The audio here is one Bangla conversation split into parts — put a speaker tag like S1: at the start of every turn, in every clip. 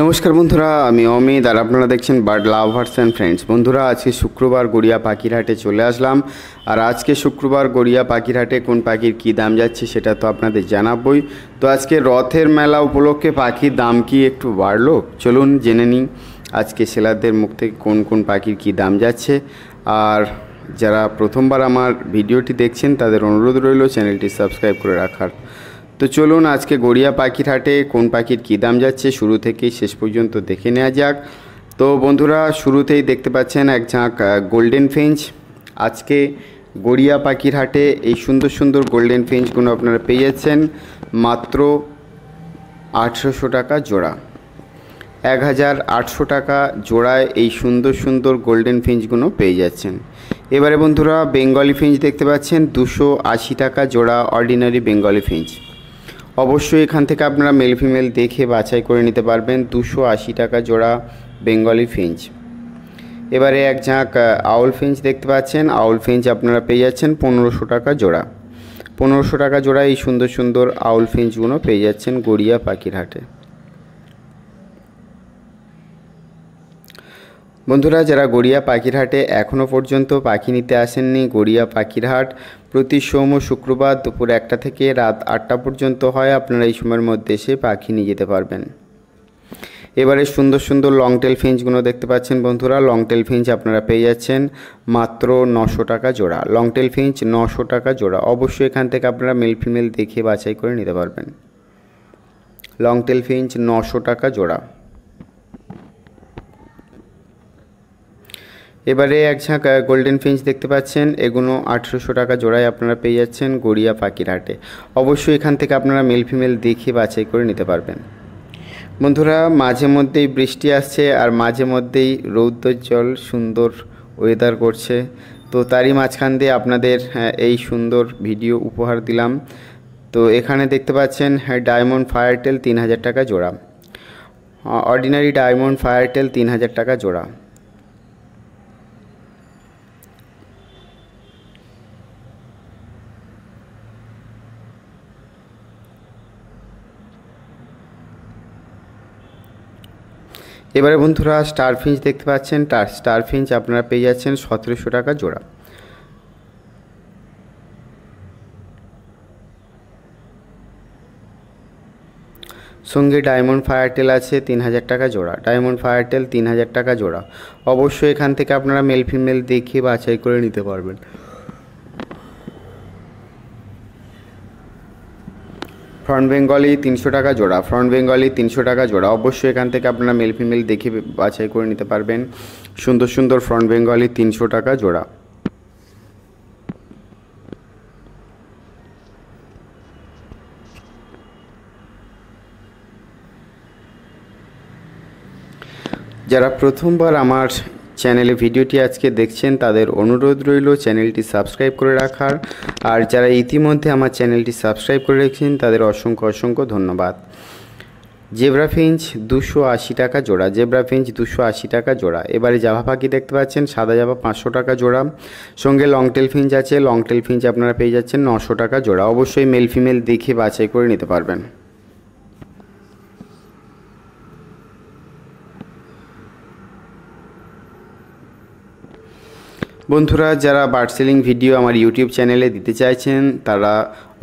S1: নমস্কার বন্ধুরা, আমি অমিত আর আপনারা দেখছেন বার্ড লাভার্স অ্যান্ড ফ্রেন্ডস। বন্ধুরা, আজকে শুক্রবার গড়িয়া পাখির হাটে চলে আসলাম। আর আজকে শুক্রবার গড়িয়া পাখির হাটে কোন পাখির কী দাম যাচ্ছে সেটা তো আপনাদের জানাবই। তো আজকে রথের মেলা উপলক্ষে পাখির দাম কি একটু বাড়লো, চলুন জেনে নিই আজকে সেলারদের মুখ থেকে কোন কোন পাখির কী দাম যাচ্ছে। আর যারা প্রথমবার আমার ভিডিওটি দেখছেন তাদের অনুরোধ রইল চ্যানেলটি সাবস্ক্রাইব করে রাখার। তো চলুন আজকে গড়িয়া পাখির হাটে কোন পাখির কী দাম যাচ্ছে শুরু থেকেই শেষ পর্যন্ত দেখে নেওয়া যাক। তো বন্ধুরা, শুরুতেই দেখতে পাচ্ছেন এক ঝাঁক গোল্ডেন ফিঞ্চ। আজকে গড়িয়া পাখির হাটে এই সুন্দর সুন্দর গোল্ডেন ফিঞ্চগুলো আপনারা পেয়ে যাচ্ছেন মাত্র 800 টাকা জোড়া। 1800 টাকা জোড়ায় এই সুন্দর সুন্দর গোল্ডেন ফিঞ্চগুলো পেয়ে যাচ্ছেন। এবারে বন্ধুরা, বেঙ্গলি ফিঞ্চ দেখতে পাচ্ছেন 280 টাকা জোড়া অর্ডিনারি বেঙ্গলি ফিঞ্চ। অবশ্যই এখান থেকে আপনারা মেল ফিমেল দেখে বাছাই করে নিতে পারবেন। 280 টাকা জোড়া বেঙ্গলি ফিঞ্চ। এবারে এক ঝাঁক আউল ফিঞ্চ দেখতে পাচ্ছেন। আউল ফিঞ্চ আপনারা পেয়ে যাচ্ছেন 1500 টাকা জোড়া। 1500 টাকা জোড়া এই সুন্দর সুন্দর আউল ফিঞ্চগুলো পেয়ে যাচ্ছেন গড়িয়া পাখির হাটে। বন্ধুরা, যারা গড়িয়া পাখির হাটে এখনও পর্যন্ত পাখি নিতে আসেননি, গড়িয়া পাখির হাট প্রতি সোম ও শুক্রবার দুপুর 1টা থেকে রাত 8টা পর্যন্ত হয়। আপনারা এই সময়ের মধ্যে এসে পাখি নিয়ে যেতে পারবেন। এবারে সুন্দর সুন্দর লং টেল ফিঞ্চগুলো দেখতে পাচ্ছেন বন্ধুরা। লং টেল ফিঞ্চ আপনারা পেয়ে যাচ্ছেন মাত্র 900 টাকা জোড়া। লং টেল ফিঞ্চ 900 টাকা জোড়া। অবশ্যই এখান থেকে আপনারা মেল ফিমেল দেখে বাছাই করে নিতে পারবেন। লং টেল ফিঞ্চ 900 টাকা জোড়া। এবারে এক ঝাঁক গোল্ডেন ফিঞ্চ দেখতে পাচ্ছেন। এগুলো 800 টাকা জোড়ায় আপনারা পেয়ে যাচ্ছেন গড়িয়া পাখির হাটে। অবশ্যই এখান থেকে আপনারা মেল ফিমেল দেখে বাছাই করে নিতে পারবেন। বন্ধুরা, মাঝে মধ্যেই বৃষ্টি আসছে আর মাঝে মধ্যেই রৌদ্রোজ্জ্বল সুন্দর ওয়েদার করছে। তো তারই মাঝখান দিয়ে আপনাদের এই সুন্দর ভিডিও উপহার দিলাম। তো এখানে দেখতে পাচ্ছেন ডায়মন্ড ফায়ারটেল 3000 টাকা জোড়া। অর্ডিনারি ডায়মন্ড ফায়ারটেল 3000 টাকা জোড়া। এবারে বন্ধুরা, স্টার ফিঞ্চ দেখতে পাচ্ছেন। স্টার ফিঞ্চ আপনারা পেয়ে যাচ্ছেন 1700 টাকা জোড়া। সঙ্গে ডায়মন্ড ফায়ারটেল আছে 3000 টাকা জোড়া। ডায়মন্ড ফায়ারটেল 3000 টাকা জোড়া। অবশ্যই এখান থেকে আপনারা মেল ফিমেল দেখে বাছাই করে নিতে পারবেন। ফ্রন্ট বেঙ্গলি 300 টাকা জোড়া। ফ্রন্ট বেঙ্গলি 300 টাকা জোড়া। অবশ্যই এখান থেকে আপনারা মেল ফিমেল দেখে বাছাই করে নিতে পারবেন। সুন্দর সুন্দর ফ্রন্ট বেঙ্গলি 300 টাকা জোড়া। যারা প্রথমবার আমার চ্যানেলে ভিডিওটি আজকে দেখছেন তাদের অনুরোধ রইল চ্যানেলটি সাবস্ক্রাইব করে রাখার। আর যারা ইতিমধ্যে আমার চ্যানেলটি সাবস্ক্রাইব করে রেখেছেন তাদের অসংখ্য অসংখ্য ধন্যবাদ। জেব্রা ফিঞ্চ 280 টাকা জোড়া। জেব্রা ফিঞ্চ 280 টাকা জোড়া। এবারে জাভা পাখি দেখতে পাচ্ছেন সাদা জাভা 500 টাকা জোড়া। সঙ্গে লং টেল ফিঞ্চ আছে। লং টেল ফিঞ্চ আপনারা পেয়ে যাচ্ছেন 900 টাকা জোড়া। অবশ্যই মেল ফিমেল দেখে বাছাই করে নিতে পারবেন। বন্ধুরা, যারা বার্ড সেলিং ভিডিও আমার ইউটিউব চ্যানেলে দিতে চাইছেন তারা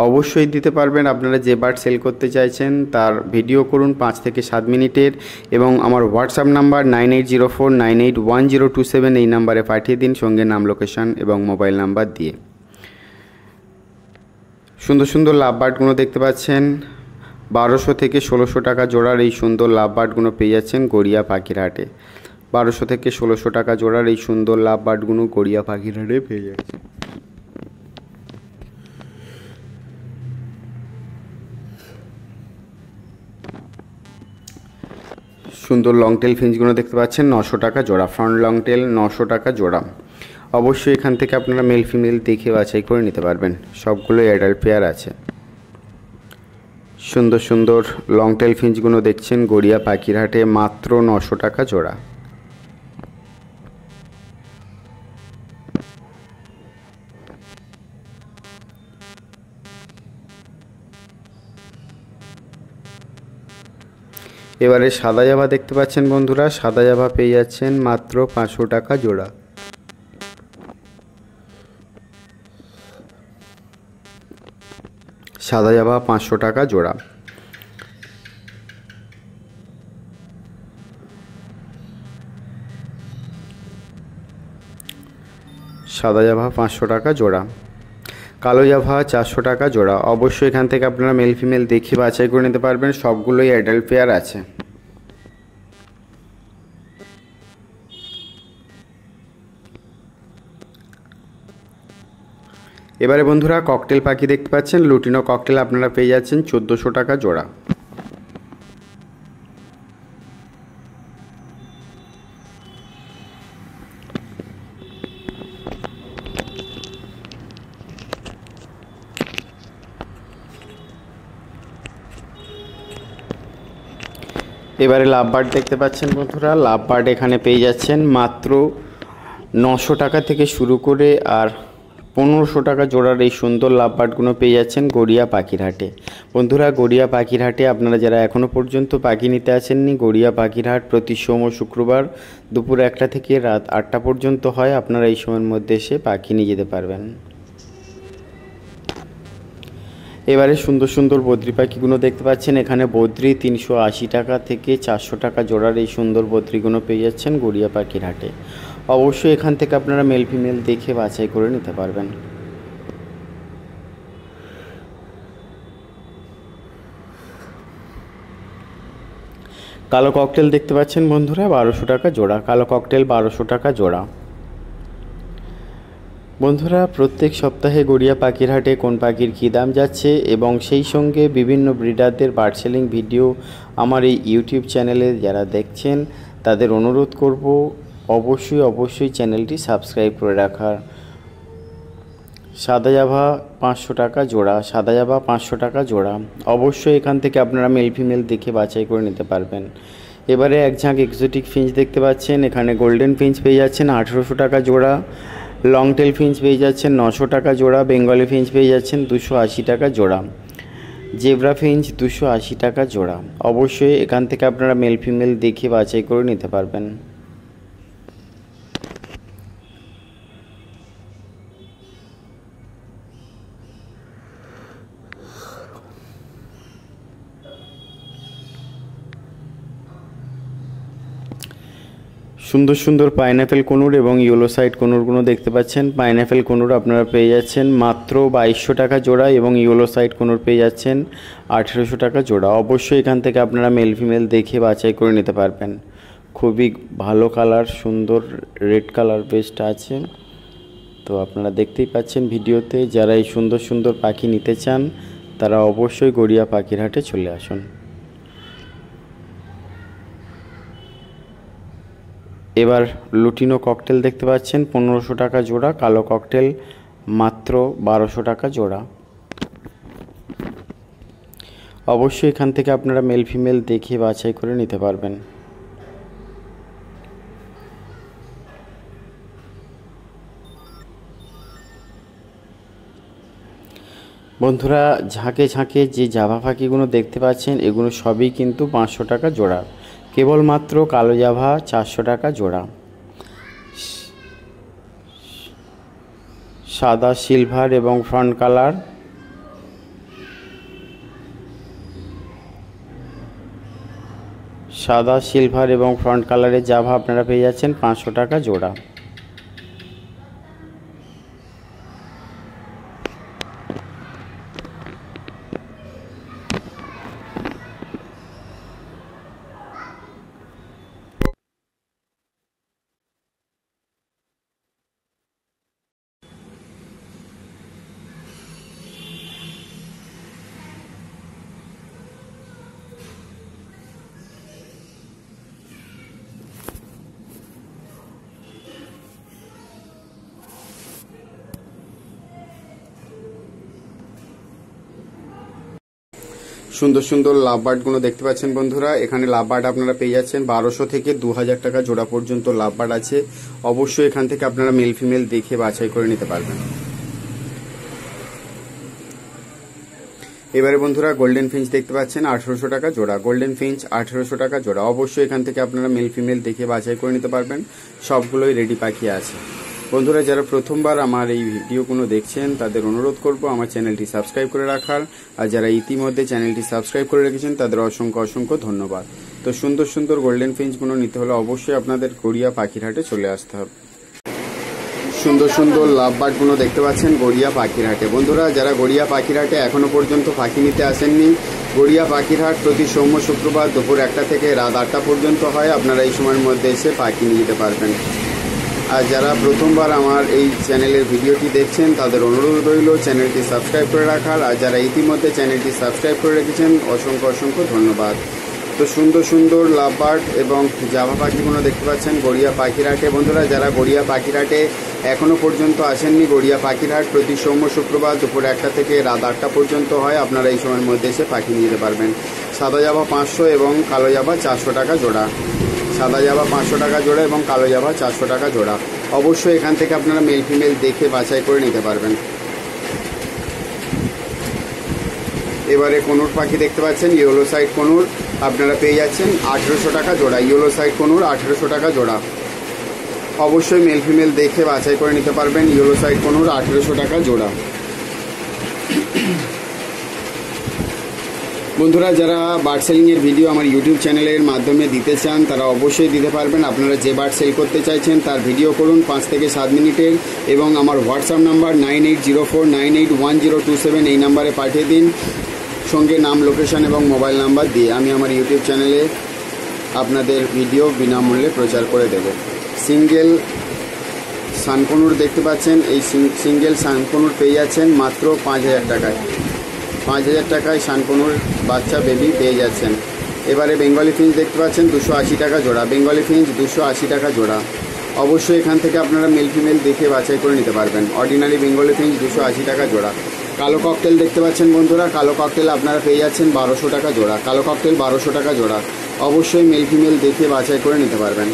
S1: অবশ্যই দিতে পারবেন। আপনারা যে বার্ড সেল করতে চাইছেন তার ভিডিও করুন 5 থেকে 7 মিনিটের এবং আমার হোয়াটসঅ্যাপ নাম্বার 9804981027 এই নাম্বারে পাঠিয়ে দিন সঙ্গে নাম, লোকেশন এবং মোবাইল নাম্বার দিয়ে। সুন্দর সুন্দর লাভ বার্ডগুলো দেখতে পাচ্ছেন 1200 থেকে 1600 টাকা জোড়ার এই সুন্দর লাভ বার্ডগুলো পেয়ে যাচ্ছেন গড়িয়া পাখির হাটে। 1200 থেকে 1600 টাকা জোড়ার এই সুন্দর লাভ বার্ডগুলো গড়িয়া পাখির হাটে পেয়ে যাচ্ছে। সুন্দর লং টেল ফিঞ্চগুলো দেখতে পাচ্ছেন 900 টাকা জোড়া। ফ্রন্ট লং টেল 900 টাকা জোড়া। অবশ্যই এখান থেকে আপনারা মেল ফিমেল দেখে বাছাই করে নিতে পারবেন। সবগুলো অ্যাডাল্ট পেয়ার আছে। সুন্দর সুন্দর লং টেল ফিঞ্চগুলো দেখছেন গড়িয়া পাখির হাটে মাত্র 900 টাকা জোড়া। এবারে সাদা জাভা দেখতে পাচ্ছেন বন্ধুরা, সাদা জাভা পেয়ে যাচ্ছেন মাত্র 500 টাকা জোড়া। সাদা জাভা 500 টাকা জোড়া। সাদা জাভা 500 টাকা জোড়া। কালো জাভা 400 টাকা জোড়া। অবশ্যই এখান থেকে আপনারা মেল ফিমেল দেখে বাছাই করে নিতে পারবেন, সবগুলোই অ্যাডাল্ট পেয়ার আছে। এবারে বন্ধুরা ককটেল পাখি দেখতে পাচ্ছেন, লুটিনো ককটেল আপনারা পেয়ে যাচ্ছেন 1400 টাকা জোড়া। এবারে লাভবার্ড দেখতে পাচ্ছেন বন্ধুরা, লাভবার্ড এখানে পেয়ে যাচ্ছেন মাত্র 900 টাকা থেকে শুরু করে আর 1500 টাকা জোড়ার এই সুন্দর লাভবার্ডগুলো পেয়ে যাচ্ছেন গড়িয়া পাখির হাটে। বন্ধুরা গড়িয়া পাখির হাটে আপনারা যারা এখনও পর্যন্ত পাখি নিতে আসেননি, গড়িয়া পাখির হাট প্রতি সোম ও শুক্রবার দুপুর 1টা থেকে রাত 8টা পর্যন্ত হয়। আপনারা এই সময়ের মধ্যে এসে পাখি নিয়ে যেতে পারবেন। এবারে সুন্দর সুন্দর বদ্রি পাখিগুলো দেখতে পাচ্ছেন, এখানে বদ্রি 380 টাকা থেকে 400 টাকা জোড়ার এই সুন্দর বদ্রিগুলো পেয়ে যাচ্ছেন গড়িয়া পাখির হাটে। অবশ্যই এখান থেকে আপনারা মেল ফিমেল দেখে বাছাই করে নিতে পারবেন। কালো ককটেল দেখতে পাচ্ছেন বন্ধুরা 1200 টাকা জোড়া। কালো ককটেল 1200 টাকা জোড়া। বন্ধুরা প্রত্যেক সপ্তাহে গড়িয়া পাখির হাটে কোন পাখির কী দাম যাচ্ছে এবং সেই সঙ্গে বিভিন্ন ব্রিডারদের বার্ড সেলিং ভিডিও আমার এই ইউটিউব চ্যানেলে যারা দেখছেন তাদের অনুরোধ করব অবশ্যই চ্যানেলটি সাবস্ক্রাইব করে রাখার। সাদা জাভা 500 টাকা জোড়া। সাদা জাভা 500 টাকা জোড়া। অবশ্যই এখান থেকে আপনারা মেল ফিমেল দেখে বাছাই করে নিতে পারবেন। এবারে এক ঝাঁক এক্সোটিক ফিঞ্চ দেখতে পাচ্ছেন, এখানে গোল্ডেন ফিঞ্চ পেয়ে যাচ্ছেন 1800 টাকা জোড়া। লং টেল ফিঞ্চ পেয়ে যাচ্ছেন 900 টাকা জোড়া। বেঙ্গলি ফিঞ্চ পেয়ে যাচ্ছেন 280 টাকা জোড়া। জেব্রা ফিঞ্চ 280 টাকা জোড়া। অবশ্যই এখান থেকে আপনারা মেল ফিমেল দেখে বাছাই করে নিতে পারবেন। সুন্দর সুন্দর পাইনঅ্যাপেল কোনুর এবং ইয়েলো সাইড কোনুরগুলো দেখতে পাচ্ছেন। পাইনঅ্যাপেল কোনুর আপনারা পেয়ে যাচ্ছেন মাত্র 2200 টাকা জোড়া এবং ইয়েলো সাইড কোনুর পেয়ে যাচ্ছেন 1800 টাকা জোড়া। অবশ্যই এখান থেকে আপনারা মেল ফিমেল দেখে বাছাই করে নিতে পারবেন। খুবই ভালো কালার, সুন্দর রেড কালার বেস্ট আছে। তো আপনারা দেখতেই পাচ্ছেন ভিডিওতে। যারা এই সুন্দর সুন্দর পাখি নিতে চান তারা অবশ্যই গড়িয়া পাখির হাটে চলে আসুন। এবার লুটিনো ককটেল দেখতে পাচ্ছেন 1500 টাকা জোড়া। কালো ককটেল মাত্র 1200 টাকা জোড়া। অবশ্যই এখান থেকে আপনারা মেল ফিমেল দেখে বাছাই করে নিতে পারবেন। বন্ধুরা ঝাঁকে ঝাঁকে যে জাভা পাখিগুলো দেখতে পাচ্ছেন এগুলো সবই কিন্তু 500 টাকা জোড়া। কেবলমাত্র কালো জাভা 400 টাকা জোড়া। সাদা সিলভার এবং ফ্রন্ট কালার কালারের জাভা আপনারা পেয়ে যাচ্ছেন 500 টাকা জোড়া। সুন্দর সুন্দর লাভবার্ডগুলো দেখতে পাচ্ছেন বন্ধুরা। এখানে লাভবার্ড আপনারা পেয়ে যাচ্ছেন 1200 থেকে 2000 টাকা জোড়া পর্যন্ত লাভবার্ড আছে। অবশ্যই এখান থেকে আপনারা মেল ফিমেল দেখে বাছাই করে নিতে পারবেন। এবারে বন্ধুরা গোল্ডেন ফিঞ্চ দেখতে পাচ্ছেন 1800 টাকা জোড়া। গোল্ডেন ফিঞ্চ 1800 টাকা জোড়া। অবশ্যই এখান থেকে আপনারা মেল ফিমেল দেখে বাছাই করে নিতে পারবেন, সবগুলোই রেডি পাখি আছে। বন্ধুরা যারা প্রথমবার আমার এই ভিডিওগুলো দেখছেন তাদের অনুরোধ করব আমার চ্যানেলটি সাবস্ক্রাইব করে রাখার, আর যারা ইতিমধ্যে চ্যানেলটি সাবস্ক্রাইব করে রেখেছেন তাদের অসংখ্য অসংখ্য ধন্যবাদ। তো সুন্দর সুন্দর গোল্ডেন ফিঞ্চগুলো নিতে হলে অবশ্যই আপনাদের গড়িয়া পাখির হাটে চলে আসতে হবে। সুন্দর সুন্দর লাভ বার্ডগুলো দেখতে পাচ্ছেন গড়িয়া পাখির হাটে। বন্ধুরা যারা গড়িয়া পাখির হাটে এখনো পর্যন্ত পাখি নিতে আসেননি, গড়িয়া পাখির হাট প্রতি সোম শুক্রবার দুপুর 1টা থেকে রাত 8টা পর্যন্ত হয়। আপনারা এই সময়ের মধ্যে এসে পাখি নিয়ে যেতে পারবেন। আর যারা প্রথমবার আমার এই চ্যানেলের ভিডিওটি দেখছেন তাদের অনুরোধ রইল চ্যানেলটি সাবস্ক্রাইব করে রাখার, আর যারা ইতিমধ্যে চ্যানেলটি সাবস্ক্রাইব করে রেখেছেন অসংখ্য অসংখ্য ধন্যবাদ। তো সুন্দর সুন্দর লাভ বার্ড এবং জাভা পাখিগুলো দেখতে পাচ্ছেন গড়িয়া পাখির হাটে। বন্ধুরা যারা গড়িয়া পাখির হাটে এখনও পর্যন্ত আসেননি, গড়িয়া পাখির হাট প্রতি সোম শুক্রবার দুপুর 1টা থেকে রাত 8টা পর্যন্ত হয়। আপনারা এই সময়ের মধ্যে এসে পাখি নিয়ে যেতে পারবেন। সাদা জাভা 500 এবং কালো জাভা 400 টাকা জোড়া। সাদা জাভা 500 টাকা জোড়া এবং কালো জাভা 400 টাকা জোড়া। অবশ্যই এখান থেকে আপনারা মেল ফিমেল দেখে বাছাই করে নিতে পারবেন। এবারে কোনুর পাখি দেখতে পাচ্ছেন ইয়েলো সাইড কোনুর, আপনারা পেয়ে যাচ্ছেন 1800 টাকা জোড়া। ইয়েলো সাইড কোনুর 1800 টাকা জোড়া। অবশ্যই মেল ফিমেল দেখে বাছাই করে নিতে পারবেন। ইয়েলো সাইড কোনুর 1800 টাকা জোড়া। বন্ধুরা যারা বার্ড সেলিংয়ের ভিডিও আমার ইউটিউব চ্যানেলের মাধ্যমে দিতে চান তারা অবশ্যই দিতে পারবেন। আপনারা যে বার্ড সেল করতে চাইছেন তার ভিডিও করুন 5 থেকে 7 মিনিটের, এবং আমার হোয়াটসঅ্যাপ নাম্বার 9804981027 এই নাম্বারে পাঠিয়ে দিন, সঙ্গে নাম, লোকেশন এবং মোবাইল নাম্বার দিয়ে আমি আমার ইউটিউব চ্যানেলে আপনাদের ভিডিও বিনামূল্যে প্রচার করে দেব। সিঙ্গেল সানকনুর দেখতে পাচ্ছেন, এই সিঙ্গেল সানকনুর পেয়ে যাচ্ছেন মাত্র 5000 টাকায়। 5000 টাকায় সানকনুর বাচ্চা বেবি পেয়ে যাচ্ছেন। এবারে বেঙ্গলি ফিঞ্চ দেখতে পাচ্ছেন 280 টাকা জোড়া। বেঙ্গলি ফিঞ্চ 280 টাকা জোড়া। অবশ্যই এখান থেকে আপনারা মেল ফিমেল দেখে বাছাই করে নিতে পারবেন। অর্ডিনারি বেঙ্গলি ফিঞ্চ 280 টাকা জোড়া। কালো ককটেল দেখতে পাচ্ছেন বন্ধুরা, কালো ককটেল আপনারা পেয়ে যাচ্ছেন 1200 টাকা জোড়া। কালো ককটেল 1200 টাকা জোড়া। অবশ্যই মেল ফিমেল দেখে বাছাই করে নিতে পারবেন।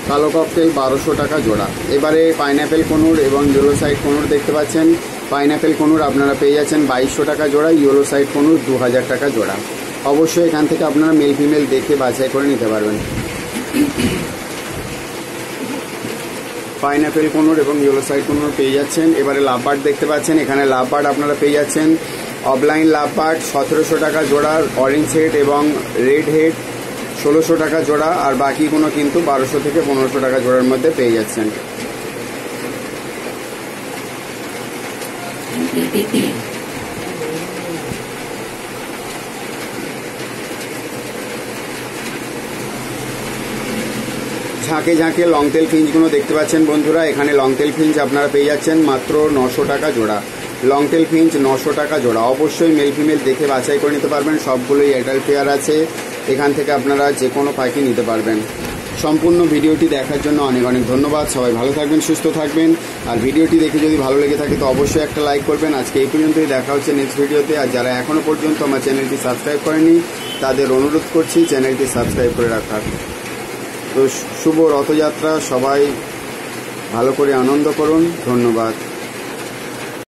S1: কালো ককটেল 1200 টাকা জোড়া। এবারে পাইনঅ্যাপেল কোনুর এবং ইয়েলো সাইড কোনুর দেখতে পাচ্ছেন। পাইনঅ্যাপেল কোনুর আপনারা পেয়ে যাচ্ছেন 2200 টাকা জোড়া। ইয়েলো সাইড কোনুর 2000 টাকা জোড়া। অবশ্যই এখান থেকে আপনারা মেল ফিমেল দেখে বাছাই করে নিতে পারবেন। পাইনঅ্যাপেল কোনুর এবং ইয়েলো সাইড কোনুর পেয়ে যাচ্ছেন। এবারে লাভ বার্ড দেখতে পাচ্ছেন, এখানে লাভ বার্ড আপনারা পেয়ে যাচ্ছেন অফলাইন লাভ বার্ড 1700 টাকা জোড়া। অরেঞ্জ হেড এবং রেড হেড 1600 টাকা জোড়া, আর বাকিগুলো কিন্তু 1200 থেকে 1500 টাকা জোড়ার মধ্যে পেয়ে যাচ্ছেন। ঝাঁকে ঝাঁকে লংটেল ফিঞ্চগুলো দেখতে পাচ্ছেন বন্ধুরা, এখানে লংটেল ফিঞ্চ আপনারা পেয়ে যাচ্ছেন মাত্র 900 টাকা জোড়া। লংটেল ফিঞ্চ 900 টাকা জোড়া। অবশ্যই মেল ফিমেল দেখে বাছাই করে নিতে পারবেন। সবগুলোই অ্যাডাল্ট পেয়ার আছে, এখান থেকে আপনারা যে কোনো পাখি নিতে পারবেন। সম্পূর্ণ ভিডিওটি দেখার জন্য অনেক অনেক ধন্যবাদ। সবাই ভালো থাকবেন, সুস্থ থাকবেন। আর ভিডিওটি দেখে যদি ভালো লেগে থাকে তো অবশ্যই একটা লাইক করবেন। আজকে এই পর্যন্তই, দেখা হচ্ছে নেক্সট ভিডিওতে। আর যারা এখনও পর্যন্ত আমার চ্যানেলটি সাবস্ক্রাইব করেনি তাদের অনুরোধ করছি চ্যানেলটি সাবস্ক্রাইব করে রাখার। তো শুভ রথযাত্রা, সবাই ভালো করে আনন্দ করুন। ধন্যবাদ।